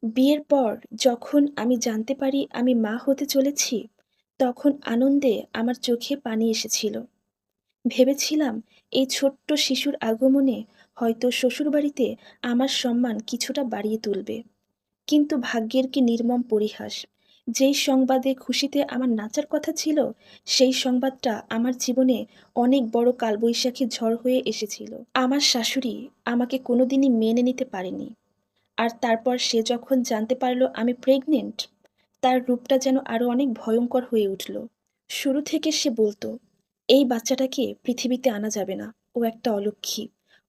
বিয়ের পর যখন আমি জানতে পারি আমি মা হতে চলেছি, তখন আনন্দে আমার চোখে পানি এসেছিল। ভেবেছিলাম এই ছোট্ট শিশুর আগমনে হয়তো শ্বশুরবাড়িতে আমার সম্মান কিছুটা বাড়িয়ে তুলবে। কিন্তু ভাগ্যের কি নির্মম পরিহাস! যেই সংবাদে খুশিতে আমার নাচার কথা ছিল, সেই সংবাদটা আমার জীবনে অনেক বড় কালবৈশাখী ঝড় হয়ে এসেছিল। আমার শাশুড়ি আমাকে কোনোদিনই মেনে নিতে পারেনি। আর তারপর সে যখন জানতে পারল আমি প্রেগনেন্ট, তার রূপটা যেন আরো অনেক ভয়ঙ্কর হয়ে উঠল। শুরু থেকে সে বলতো, এই বাচ্চাটাকে পৃথিবীতে আনা যাবে না, ও একটা অলক্ষী,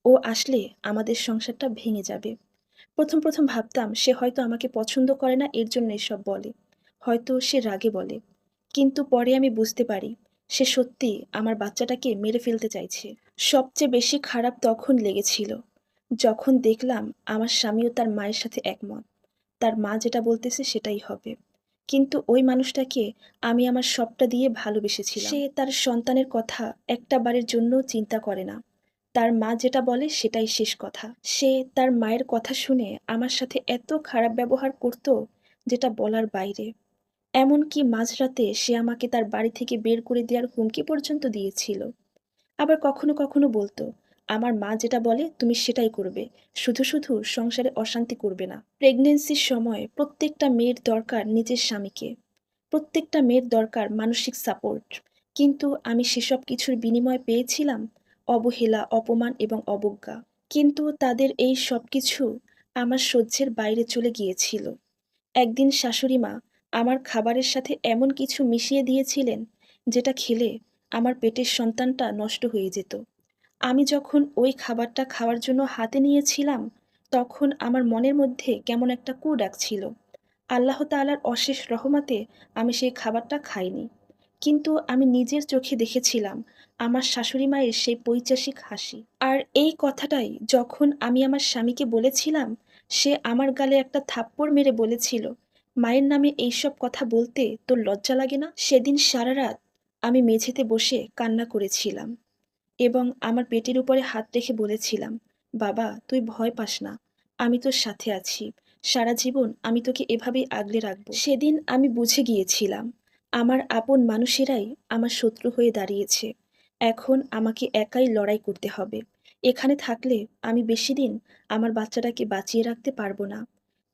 ও আসলে আমাদের সংসারটা ভেঙে যাবে। প্রথম প্রথম ভাবতাম সে হয়তো আমাকে পছন্দ করে না, এর জন্য এসব বলে, হয়তো সে রাগে বলে। কিন্তু পরে আমি বুঝতে পারি সে সত্যি আমার বাচ্চাটাকে মেরে ফেলতে চাইছে। সবচেয়ে বেশি খারাপ তখন লেগেছিল যখন দেখলাম আমার স্বামীও তার মায়ের সাথে একমত, তার মা যেটা বলতেছে সেটাই হবে। কিন্তু ওই মানুষটাকে আমি আমার সবটা দিয়ে ভালোবেসেছিলাম। সে তার সন্তানের কথা একটা বারের জন্য চিন্তা করে না, তার মা যেটা বলে সেটাই শেষ কথা। সে তার মায়ের কথা শুনে আমার সাথে এত খারাপ ব্যবহার করত, যেটা বলার বাইরে। এমনকি মাঝরাতে সে আমাকে তার বাড়ি থেকে বের করে দেওয়ার হুমকি পর্যন্ত দিয়েছিল। আবার কখনো কখনো বলতো, আমার মা যেটা বলে তুমি সেটাই করবে, শুধু শুধু সংসারে অশান্তি করবে না। প্রেগনেন্সির সময় প্রত্যেকটা মেয়ের দরকার নিজের স্বামীকে, প্রত্যেকটা মেয়ের দরকার মানসিক সাপোর্ট। কিন্তু আমি সেসব কিছুর বিনিময় পেয়েছিলাম অবহেলা, অপমান এবং অবজ্ঞা। কিন্তু তাদের এই সব কিছু আমার সহ্যের বাইরে চলে গিয়েছিল। একদিন শাশুড়ি মা আমার খাবারের সাথে এমন কিছু মিশিয়ে দিয়েছিলেন, যেটা খেলে আমার পেটের সন্তানটা নষ্ট হয়ে যেত। আমি যখন ওই খাবারটা খাওয়ার জন্য হাতে নিয়েছিলাম, তখন আমার মনের মধ্যে কেমন একটা কু ডাকছিল। আল্লাহ তাআলার অশেষ রহমতে আমি সেই খাবারটা খাইনি। কিন্তু আমি নিজের চোখে দেখেছিলাম আমার শাশুড়ি মায়ের সেই পৈশাসিক হাসি। আর এই কথাটাই যখন আমি আমার স্বামীকে বলেছিলাম, সে আমার গালে একটা থাপ্পড় মেরে বলেছিল, মায়ের নামে এইসব কথা বলতে তোর লজ্জা লাগে না? সেদিন সারা রাত আমি মেঝেতে বসে কান্না করেছিলাম এবং আমার পেটের উপরে হাত রেখে বলেছিলাম, বাবা তুই ভয় পাস না, আমি তোর সাথে আছি, সারা জীবন আমি তোকে এভাবেই আগলে রাখবো। সেদিন আমি বুঝে গিয়েছিলাম আমার আপন মানুষেরাই আমার শত্রু হয়ে দাঁড়িয়েছে। এখন আমাকে একাই লড়াই করতে হবে। এখানে থাকলে আমি বেশি দিন আমার বাচ্চাটাকে বাঁচিয়ে রাখতে পারবো না।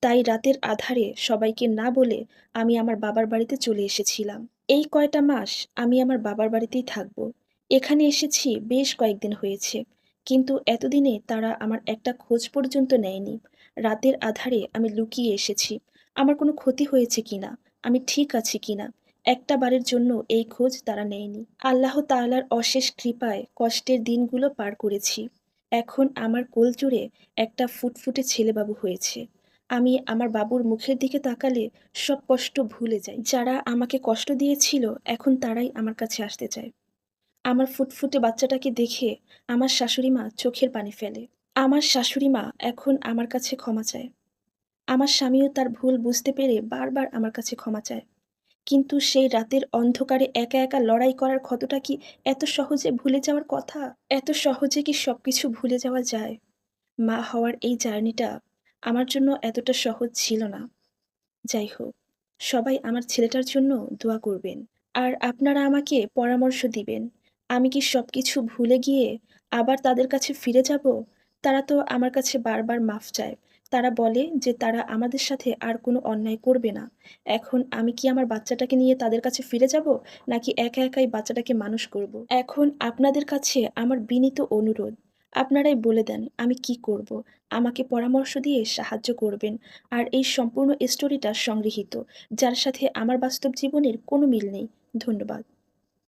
তাই রাতের আধারে সবাইকে না বলে আমি আমার বাবার বাড়িতে চলে এসেছিলাম। এই কয়টা মাস আমি আমার বাবার বাড়িতেই থাকবো। এখানে এসেছি বেশ কয়েকদিন হয়েছে, কিন্তু এতদিনে তারা আমার একটা খোঁজ পর্যন্ত নেয়নি। রাতের আধারে আমি লুকিয়ে এসেছি, আমার কোনো ক্ষতি হয়েছে কিনা, আমি ঠিক আছি কিনা, একটা বারের জন্য এই খোঁজ তারা নেয়নি। আল্লাহ তাআলার অশেষ কৃপায় কষ্টের দিনগুলো পার করেছি। এখন আমার কোল জুড়ে একটা ফুটফুটে ছেলেবাবু হয়েছে। আমি আমার বাবুর মুখের দিকে তাকালে সব কষ্ট ভুলে যাই। যারা আমাকে কষ্ট দিয়েছিল এখন তারাই আমার কাছে আসতে চায়। আমার ফুটফুটে বাচ্চাটাকে দেখে আমার শাশুড়ি মা চোখের পানি ফেলে। আমার শাশুড়ি মা এখন আমার কাছে ক্ষমা চায়। আমার স্বামীও তার ভুল বুঝতে পেরে বারবার আমার কাছে ক্ষমা চায়। কিন্তু সেই রাতের অন্ধকারে একা একা লড়াই করার ক্ষতটা কি এত সহজে ভুলে যাওয়ার কথা? এত সহজে কি সবকিছু ভুলে যাওয়া যায়? মা হওয়ার এই জার্নিটা আমার জন্য এতটা সহজ ছিল না। যাই হোক, সবাই আমার ছেলেটার জন্য দোয়া করবেন। আর আপনারা আমাকে পরামর্শ দিবেন, আমি কি সবকিছু ভুলে গিয়ে আবার তাদের কাছে ফিরে যাব? তারা তো আমার কাছে বারবার মাফ চায়। তারা বলে যে তারা আমাদের সাথে আর কোনো অন্যায় করবে না। এখন আমি কি আমার বাচ্চাটাকে নিয়ে তাদের কাছে ফিরে যাব, নাকি একা একাই বাচ্চাটাকে মানুষ করব? এখন আপনাদের কাছে আমার বিনীত অনুরোধ, আপনারাই বলে দেন আমি কি করব? আমাকে পরামর্শ দিয়ে সাহায্য করবেন। আর এই সম্পূর্ণ স্টোরিটা সংগৃহীত, যার সাথে আমার বাস্তব জীবনের কোনো মিল নেই। ধন্যবাদ।